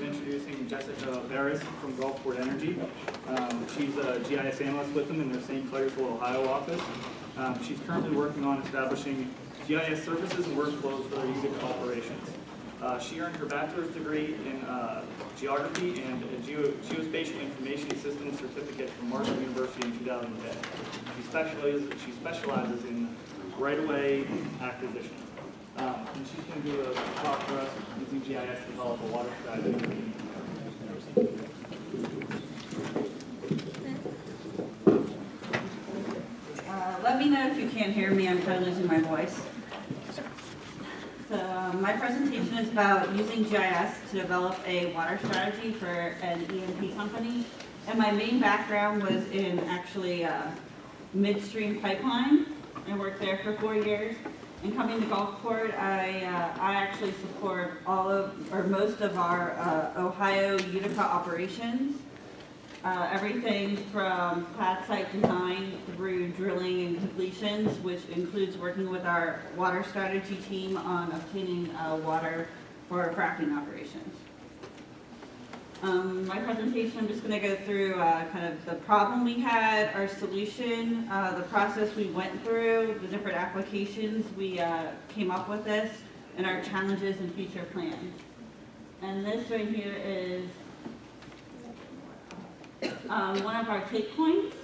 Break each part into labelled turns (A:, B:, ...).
A: Introducing Jessica Beres from Gulfport Energy. She's a GIS analyst with them in their St. Clairsville, Ohio office. She's currently working on establishing GIS services and workflows for their Utica operations. She earned her bachelor's degree in geography and a geospatial information systems certificate from Marshall University in 2010. She specializes in right-of-way acquisition. And she's going to do a talk for us using GIS to develop a water strategy.
B: Let me know if you can't hear me. I'm kind of losing my voice. So my presentation is about using GIS to develop a water strategy for an E&P company. And my main background was in actually midstream pipeline. I worked there for 4 years. And coming to Gulfport, I actually support all of, or most of our Ohio Utica operations. Everything from pad site design through drilling and completions, which includes working with our water strategy team on obtaining water for fracking operations. My presentation, I'm just going to go through kind of the problem we had, our solution, the process we went through, the different applications we came up with this, and our challenges and future plans. And this right here is one of our take points.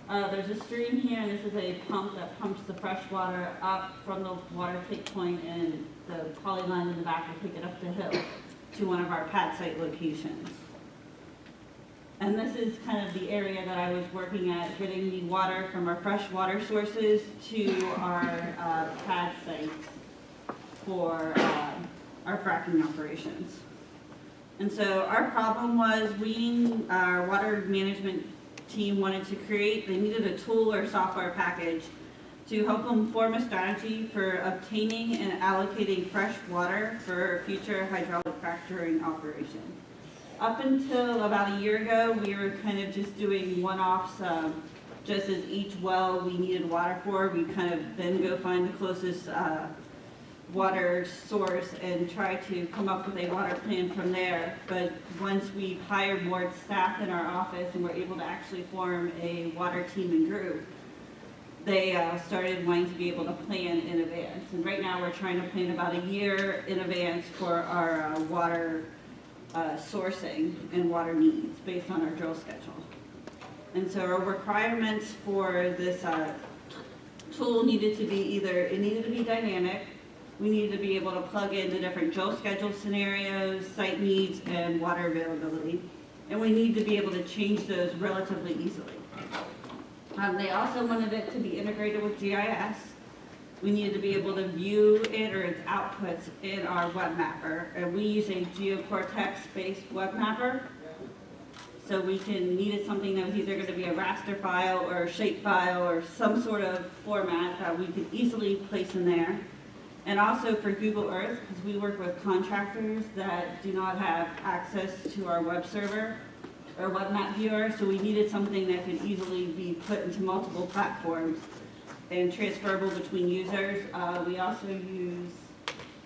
B: There's a stream here, and this is a pump that pumps the fresh water up from the water take point, and the poly line in the back will pick it up the hill to one of our pad site locations. And this is kind of the area that I was working at, getting the water from our fresh water sources to our pad sites for our fracking operations. And so our problem was our water management team wanted to create, they needed a tool or software package to help them form a strategy for obtaining and allocating fresh water for future hydraulic fracturing operations. Up until about a year ago, we were kind of just doing one-offs, just as each well we needed water for, we kind of then go find the closest water source and try to come up with a water plan from there. But once we hired more staff in our office and were able to actually form a water team and group, they started wanting to be able to plan in advance. And right now we're trying to plan about a year in advance for our water sourcing and water needs based on our drill schedule. And so our requirements for this tool needed to be it needed to be dynamic, we needed to be able to plug in the different drill schedule scenarios, site needs, and water availability. And we need to be able to change those relatively easily. They also wanted it to be integrated with GIS. We needed to be able to view it or its outputs in our web mapper. And we use a GeoCortex-based web mapper. So we needed something that was either going to be a raster file or a shape file or some sort of format that we could easily place in there. And also for Google Earth, because we work with contractors that do not have access to our web server or web map viewer, so we needed something that could easily be put into multiple platforms and transferable between users. We also use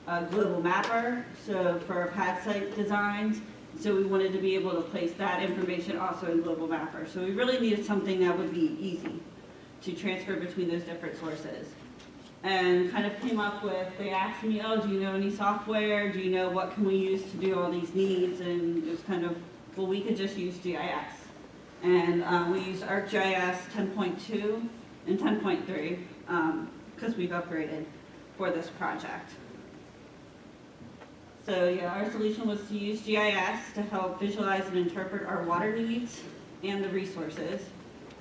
B: a global mapper, so for our pad site designs. So we wanted to be able to place that information also in global mapper. So we really needed something that would be easy to transfer between those different sources. And kind of came up with, they asked me, oh, do you know any software? Do you know what can we use to do all these needs? And it was kind of, well, we could just use GIS. And we use ArcGIS 10.2 and 10.3 because we've upgraded for this project. So yeah, our solution was to use GIS to help visualize and interpret our water needs and the resources.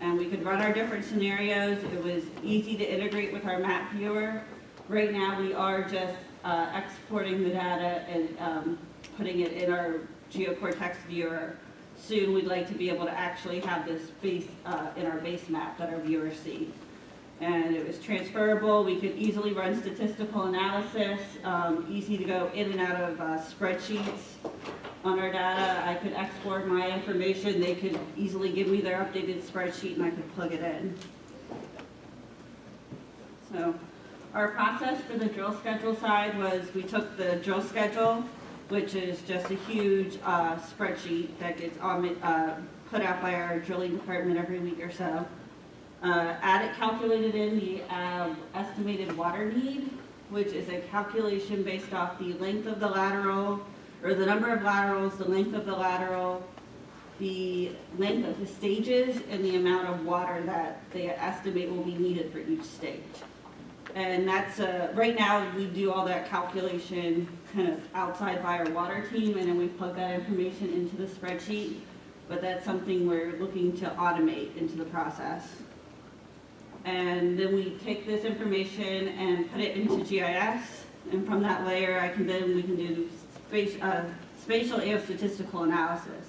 B: And we could run our different scenarios. It was easy to integrate with our map viewer. Right now we are just exporting the data and putting it in our GeoCortex viewer. Soon we'd like to be able to actually have this base in our base map that our viewers see. And it was transferable. We could easily run statistical analysis, easy to go in and out of spreadsheets on our data. I could export my information. They could easily give me their updated spreadsheet and I could plug it in. So our process for the drill schedule side was we took the drill schedule which is just a huge spreadsheet that gets put out by our drilling department every week or so. Added calculated in the estimated water need, which is a calculation based off the length of the lateral, or the number of laterals, the length of the lateral, the length of the stages, and the amount of water that they estimate will be needed for each stage. And that's, right now, we do all that calculation kind of outside by our water team, and then we plug that information into the spreadsheet. But that's something we're looking to automate into the process. And then we take this information and put it into GIS, and from that layer, we can do spatial and statistical analysis.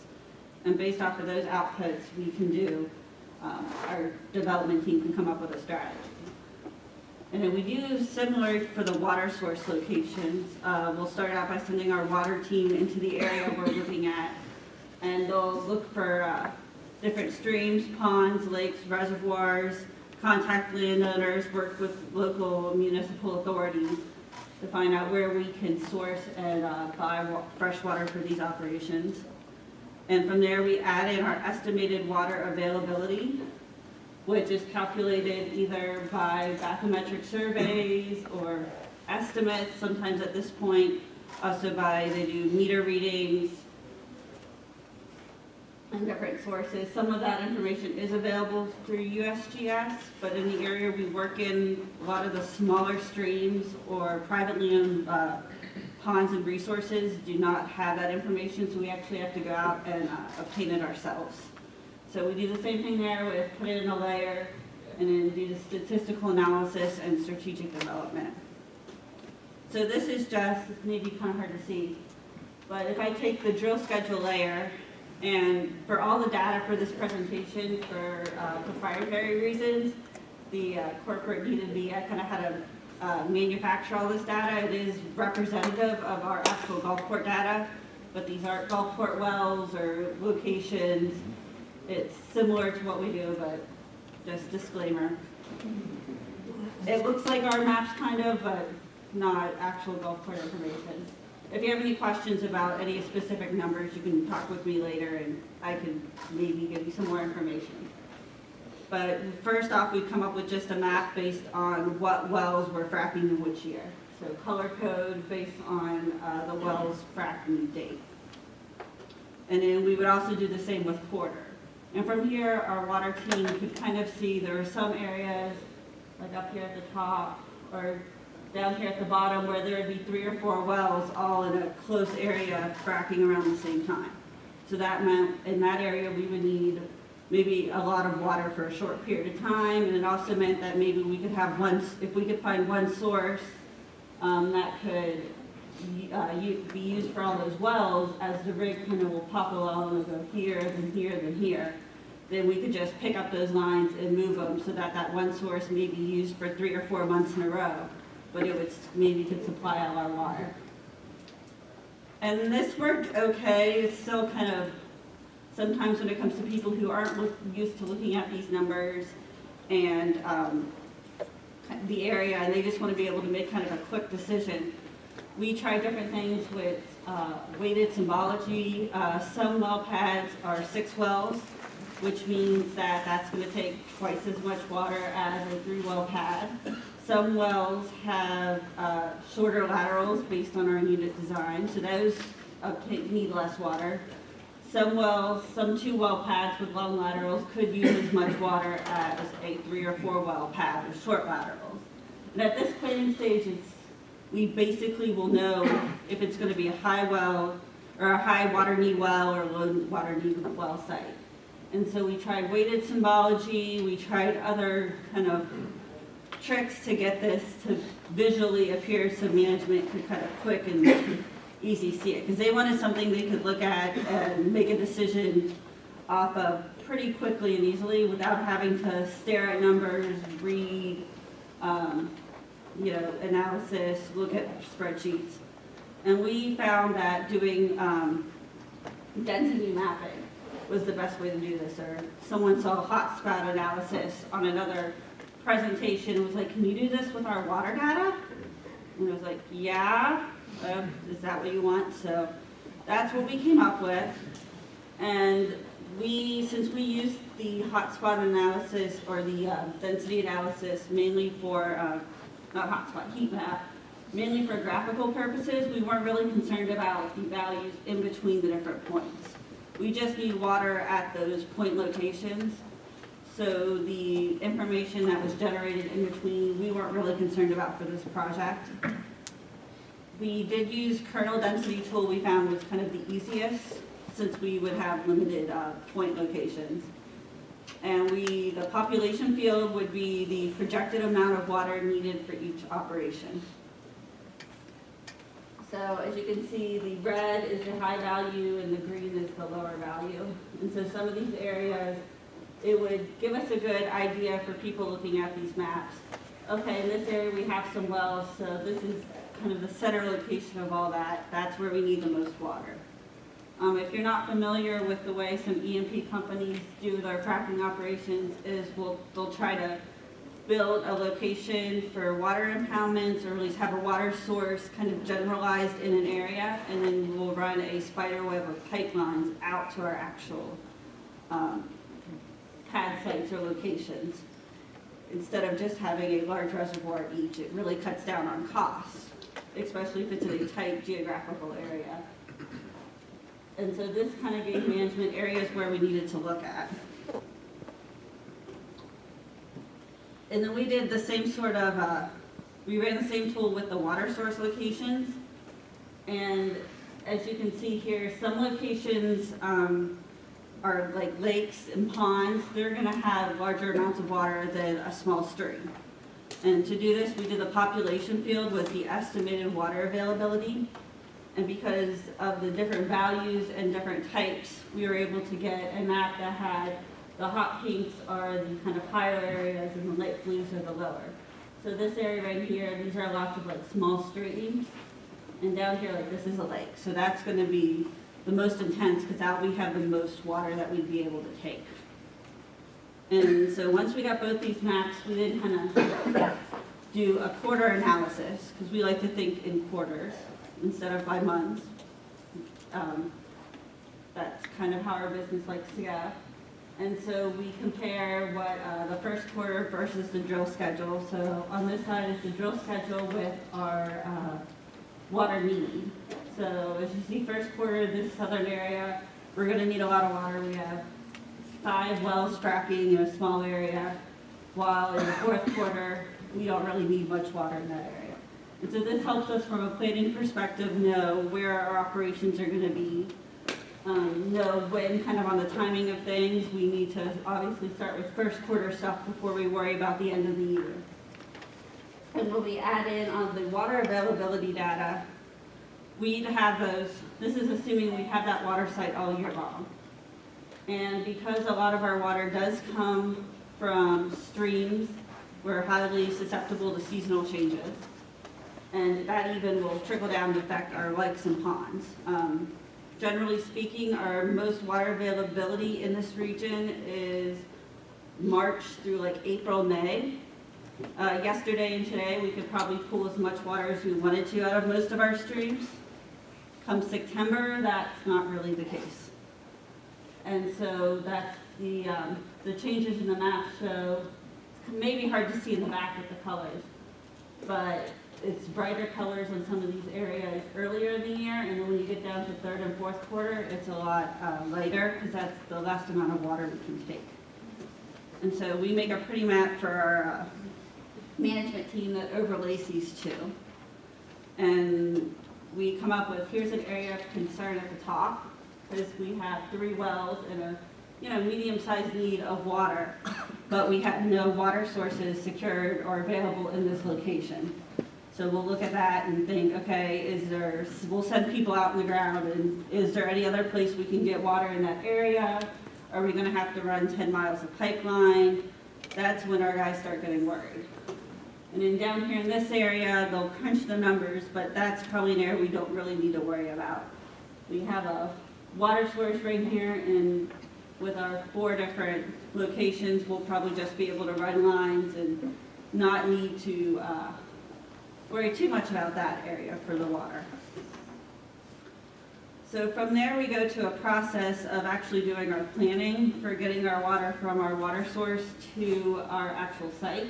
B: And based off of those outputs, we can do, our development team can come up with a strategy. And then we do similar for the water source locations. We'll start out by sending our water team into the area we're looking at, and they'll look for different streams, ponds, lakes, reservoirs, contact landowners, work with local municipal authorities to find out where we can source and buy fresh water for these operations. And from there, we add in our estimated water availability, which is calculated either by bathymetric surveys or estimates, sometimes at this point, also they do meter readings and different sources. Some of that information is available through USGS, but in the area we work in, a lot of the smaller streams or privately owned ponds and resources do not have that information, so we actually have to go out and obtain it ourselves. So we do the same thing there with put it in a layer and then do the statistical analysis and strategic development. So this is just, maybe kind of hard to see, but if I take the drill schedule layer, and for all the data for this presentation, for proprietary reasons, the corporate needed me, I kind of had to manufacture all this data. It is representative of our actual golf court data, but these aren't golf court wells or locations. It's similar to what we do, but just disclaimer. It looks like our maps kind of, but not actual golf court information. If you have any questions about any specific numbers, you can talk with me later and I can maybe give you some more information. But first off, we've come up with just a map based on what wells we're fracking in which year. So color code based on the wells fracking date. And then we would also do the same with quarter. And from here, our water team could kind of see there are some areas, like up here at the top, or down here at the bottom, where there would be 3 or 4 wells all in a close area fracking around the same time. So that meant in that area we would need maybe a lot of water for a short period of time, and it also meant that maybe we could have if we could find one source that could be used for all those wells, as the rig kind of will pop along and go here, then here, then here, then we could just pick up those lines and move them so that that one source may be used for 3 or 4 months in a row, but it would maybe could supply all our water. And this worked okay. It's still kind of, sometimes when it comes to people who aren't used to looking at these numbers and the area, and they just want to be able to make kind of a quick decision. We try different things with weighted symbology. Some well pads are 6 wells, which means that that's going to take twice as much water as a 3-well pad. Some wells have shorter laterals based on our unit design, so those need less water. Some wells, some 2-well pads with long laterals could use as much water as a 3 or 4-well pad with short laterals. And at this planning stage, we basically will know if it's going to be a high well or a high water need well or low water need well site. And so we tried weighted symbology, we tried other kind of tricks to get this to visually appear so management could kind of quick and easy see it. Because they wanted something they could look at and make a decision off of pretty quickly and easily without having to stare at numbers, read, analysis, look at spreadsheets. And we found that doing density mapping was the best way to do this. Or someone saw hotspot analysis on another presentation and was like, can you do this with our water data? And I was like, yeah, is that what you want? So that's what we came up with. And since we used the hotspot analysis or the density analysis mainly for, not hotspot, heat map, mainly for graphical purposes, we weren't really concerned about the values in between the different points. We just need water at those point locations. So the information that was generated in between, we weren't really concerned about for this project. We did use kernel density tool. We found was kind of the easiest since we would have limited point locations. And the population field would be the projected amount of water needed for each operation. So as you can see, the red is the high value and the green is the lower value. And so some of these areas, it would give us a good idea for people looking at these maps. Okay, in this area we have some wells, so this is kind of the center location of all that. That's where we need the most water. If you're not familiar with the way some E&P companies do their fracking operations, they'll try to build a location for water impoundments, or at least have a water source kind of generalized in an area, and then we'll run a spider web of pipelines out to our actual pad sites or locations. Instead of just having a large reservoir each, it really cuts down on costs, especially if it's in a tight geographical area. And so this kind of gave management areas where we needed to look at. And then we did the same sort of, we ran the same tool with the water source locations. And as you can see here, some locations are like lakes and ponds. They're gonna have larger amounts of water than a small stream. And to do this, we did the population field with the estimated water availability. And because of the different values and different types, we were able to get a map that had the hot pinks are the kind of higher areas and the light blues are the lower. So this area right here, these are lots of like small streams. And down here, like this is a lake. So that's gonna be the most intense because that we have the most water that we'd be able to take. And so once we got both these maps, we then kind of do a quarter analysis because we like to think in quarters instead of by months. That's kind of how our business likes to go. And so we compare what the first quarter versus the drill schedule. So on this side is the drill schedule with our water need. So as you see, first quarter, this southern area, we're gonna need a lot of water. We have 5 wells fracking in a small area, while in the fourth quarter, we don't really need much water in that area. And so this helps us from a planning perspective know where our operations are gonna be, know when kind of on the timing of things. We need to obviously start with first quarter stuff before we worry about the end of the year. And when we add in on the water availability data, we'd have those, this is assuming we have that water site all year long. And because a lot of our water does come from streams, we're highly susceptible to seasonal changes. And that even will trickle down to affect our lakes and ponds. Generally speaking, our most water availability in this region is March through like April, May. Yesterday and today, we could probably pull as much water as we wanted to out of most of our streams. Come September, that's not really the case. And so that's the changes in the map show. It's maybe hard to see in the back with the colors, but it's brighter colors on some of these areas earlier in the year, and then when you get down to third and fourth quarter, it's a lot lighter because that's the last amount of water we can take. And so we make a pretty map for our management team that overlays these two. And we come up with, here's an area of concern at the top, because we have 3 wells and a medium-sized need of water, but we have no water sources secured or available in this location. So we'll look at that and think, okay, we'll send people out in the ground, and is there any other place we can get water in that area? Are we gonna have to run 10 miles of pipeline? That's when our guys start getting worried. And then down here in this area, they'll crunch the numbers, but that's probably an area we don't really need to worry about. We have a water source right here, and with our 4 different locations, we'll probably just be able to run lines and not need to worry too much about that area for the water. So from there, we go to a process of actually doing our planning for getting our water from our water source to our actual site.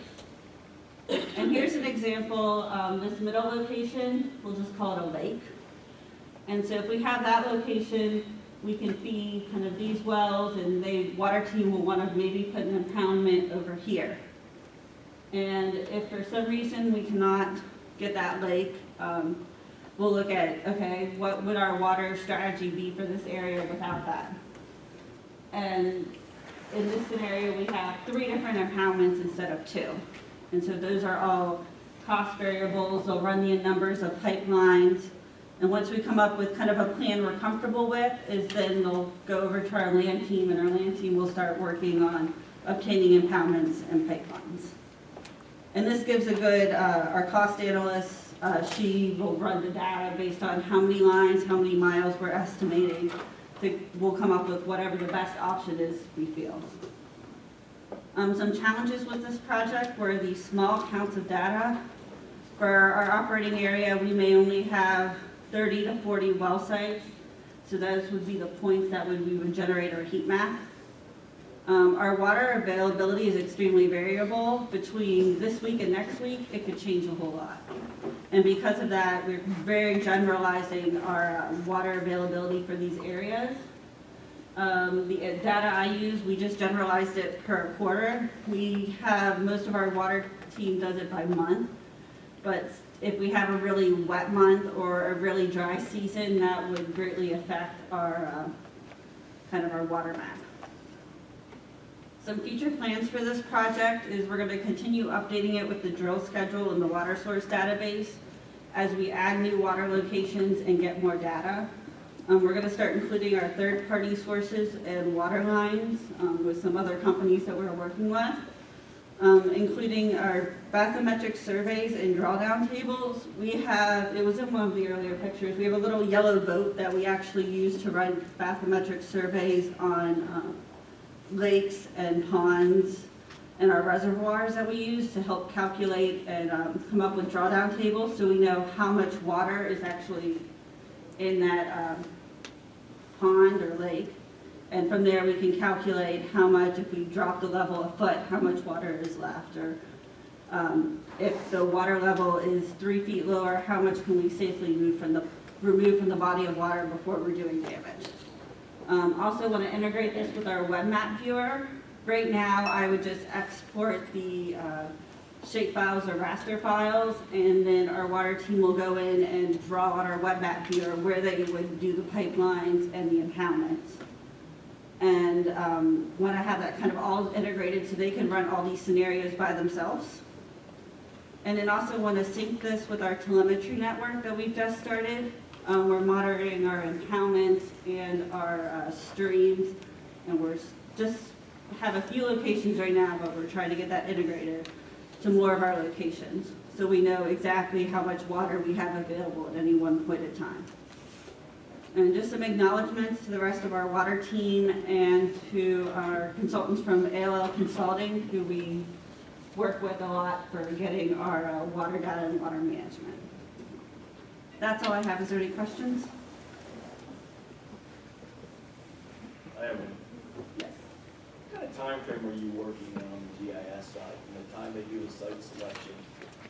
B: And here's an example, this middle location, we'll just call it a lake. And so if we have that location, we can feed kind of these wells, and the water team will want to maybe put an impoundment over here. And if for some reason we cannot get that lake, we'll look at, okay, what would our water strategy be for this area without that? And in this scenario, we have 3 different impoundments instead of 2. And so those are all cost variables. They'll run the numbers of pipelines. And once we come up with kind of a plan we're comfortable with, is then they'll go over to our land team, and our land team will start working on obtaining impoundments and pipelines. And this gives a good, our cost analyst, she will run the data based on how many lines, how many miles we're estimating. We'll come up with whatever the best option is we feel. Some challenges with this project were the small counts of data. For our operating area, we may only have 30 to 40 well sites. So those would be the points that we would generate our heat map. Our water availability is extremely variable. Between this week and next week, it could change a whole lot. And because of that, we're very generalizing our water availability for these areas. The data I use, we just generalized it per quarter. We have, most of our water team does it by month. But if we have a really wet month or a really dry season, that would greatly affect our, kind of our water map. Some future plans for this project is we're going to continue updating it with the drill schedule and the water source database as we add new water locations and get more data. We're going to start including our third-party sources and water lines with some other companies that we're working with, including our bathymetric surveys and drawdown tables. We have, it was in one of the earlier pictures, we have a little yellow boat that we actually use to run bathymetric surveys on lakes and ponds and our reservoirs that we use to help calculate and come up with drawdown tables so we know how much water is actually in that pond or lake. And from there we can calculate how much, if we drop the level a foot, how much water is left, or if the water level is 3 feet lower, how much can we safely remove from the body of water before we're doing damage. Also want to integrate this with our web map viewer. Right now, I would just export the shape files or raster files, and then our water team will go in and draw on our web map viewer where they would do the pipelines and the impoundments. And want to have that kind of all integrated so they can run all these scenarios by themselves. And then also want to sync this with our telemetry network that we've just started. We're monitoring our impoundments and our streams, and we're just have a few locations right now, but we're trying to get that integrated to more of our locations so we know exactly how much water we have available at any one point in time. And just some acknowledgments to the rest of our water team and to our consultants from ALL Consulting, who we work with a lot for getting our water data and water management. That's all I have. Is there any questions?
C: I have one.
B: Yes.
C: What kind of time frame are you working on the GIS side? From the time they do a site selection,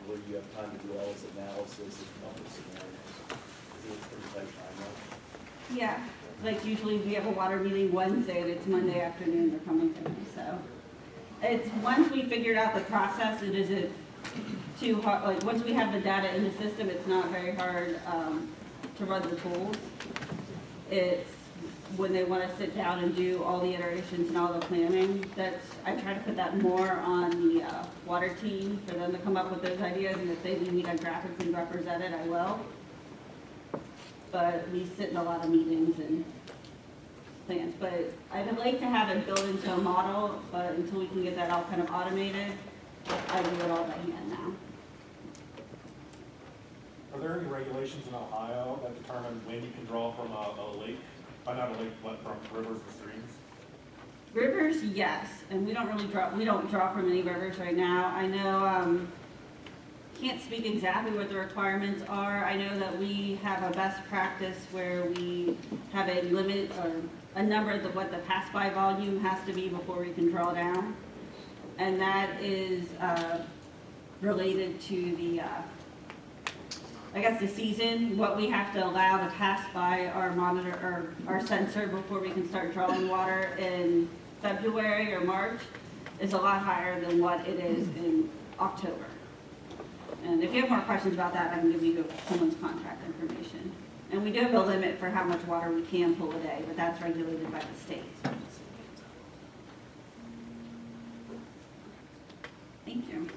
C: where you have time to do all this analysis and come up with scenarios? Is it a pretty tight timeline?
B: Yeah. Like usually we have a water meeting Wednesday and it's Monday afternoon they're coming to me. So it's once we figured out the process, it isn't too hard. Like once we have the data in the system, it's not very hard to run the tools. It's when they want to sit down and do all the iterations and all the planning, that's, I try to put that more on the water team for them to come up with those ideas, and if they need me to graphically represent it, I will. But we sit in a lot of meetings and plans, but I'd like to have it built into a model, but until we can get that all kind of automated, I do it all by hand now.
D: Are there any regulations in Ohio that determine when you can draw from a lake? Not a lake, but from rivers and streams?
B: Rivers, yes, and we don't draw from any rivers right now. I know can't speak exactly what the requirements are. I know that we have a best practice where we have a limit or a number of what the pass-by volume has to be before we can draw down. And that is related to the, I guess the season, what we have to allow to pass by our monitor or our sensor before we can start drawing water in February or March is a lot higher than what it is in October. And if you have more questions about that, I can give you someone's contact information. And we do have a limit for how much water we can pull a day, but that's regulated by the state. Thank you.